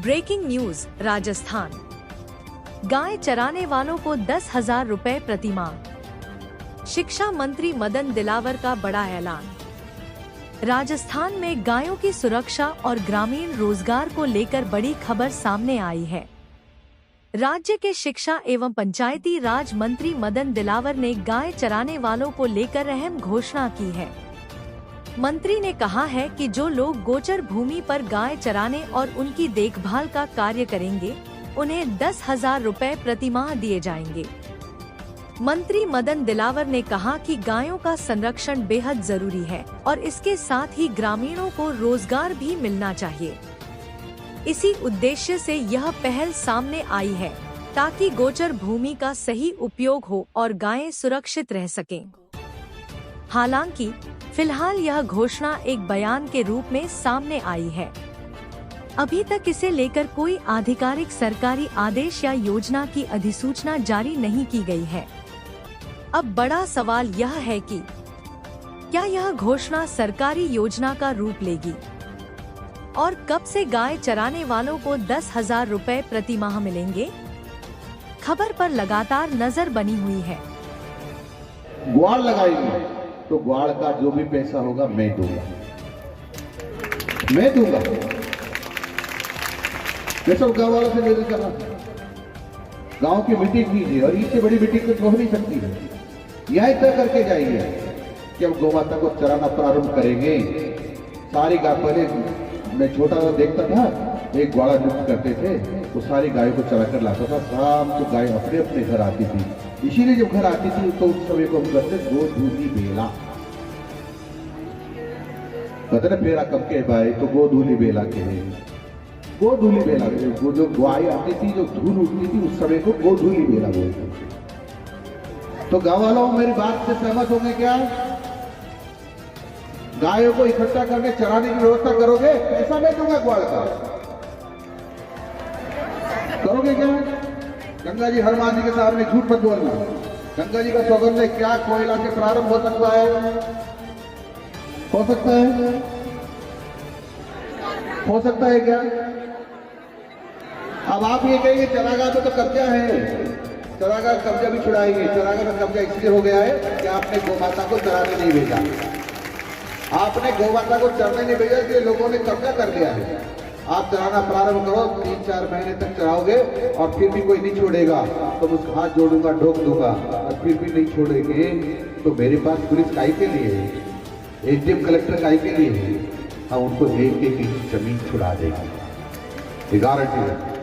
Breaking news Rajasthan. गाय चराने वालों को 10,000 रुपए प्रतिमाह। शिक्षा मंत्री मदन दिलावर का बड़ा ऐलान। राजस्थान में गायों की सुरक्षा और ग्रामीण रोजगार को लेकर बड़ी खबर सामने आई है। राज्य के शिक्षा एवं पंचायती राज मंत्री मदन दिलावर ने गाय चराने वालों को लेकर अहम घोषणा की है। मंत्री ने कहा है कि जो लोग गोचर भूमि पर गाय चराने और उनकी देखभाल का कार्य करेंगे, उन्हें 10,000 रुपए प्रतिमाह दिए जाएंगे। मंत्री मदन दिलावर ने कहा कि गायों का संरक्षण बेहद जरूरी है और इसके साथ ही ग्रामीणों को रोजगार भी मिलना चाहिए। इसी उद्देश्य से यह पहल सामने आई है ताकि गोचर भूमि का सही उपयोग हो और गायें सुरक्षित रह सकें। हालांकि फिलहाल यह घोषणा एक बयान के रूप में सामने आई है। अभी तक इसे लेकर कोई आधिकारिक सरकारी आदेश या योजना की अधिसूचना जारी नहीं की गई है। अब बड़ा सवाल यह है कि क्या यह घोषणा सरकारी योजना का रूप लेगी और कब से गाय चराने वालों को 10,000 रुपए प्रतिमाह मिलेंगे? खबर पर लगातार नजर बनी हुई है। ग्वाड़ लगाएंगे तो ग्वाड़ का जो भी पैसा होगा मैं दूंगा। मैं सब गाँव वालों से निवेदन कर रहा हूं, गांव की मीटिंग कीजिए और इससे बड़ी मीटिंग तो हो नहीं सकती है। यह तय करके जाइए कि हम गौ माता को चराना प्रारंभ करेंगे। सारी गाय, पहले मैं छोटा देखता था, एक ग्वाड़ा नियुक्त करते थे, वो सारी गायों को चरा कर लाता था। शाम को गाय अपने अपने घर आती थी। इसीलिए जब घर आती थी तो उस समय को हम करते गोधूली बेला, कहते ना पेड़ा कब के भाई, तो गोधूली बेला के गोधूली बेला, वो जो गाय आती थी, जो धूल उठती थी, उस समय को गोधूली बेला बोलते थे। तो गाँव वालों मेरी बात से सहमत होंगे क्या? गायों को इकट्ठा करके चराने की व्यवस्था करोगे? पैसा मैं दूंगा ग्वाड़ का, करोगे क्या? गंगा जी हनुमान जी के सामने झूठ मत बोलना। गंगा जी का सौगंध है, क्या कोयला से प्रारंभ हो सकता है? हो सकता है? हो सकता है क्या? अब आप ये कहेंगे चरागाह पे तो कब्जा है, चरागाह कब्जा भी छुड़ाएंगे। चरागाह में कब्जा इसलिए हो गया है कि आपने गौ माता को चराने नहीं भेजा। आपने गौ माता को चरने नहीं भेजा, इसलिए लोगों ने कब्जा कर दिया है। आप चराना प्रारंभ करो, 3-4 महीने तक चराओगे और फिर भी कोई नहीं छोड़ेगा तो मैं उसका हाथ जोड़ूंगा, ढोक दूंगा। और फिर भी नहीं छोड़ेंगे तो मेरे पास पुलिस काई के लिए है, एसडीएम कलेक्टर काई के लिए है, हम उनको एक एक जमीन छुड़ा देंगे। गारंटी है।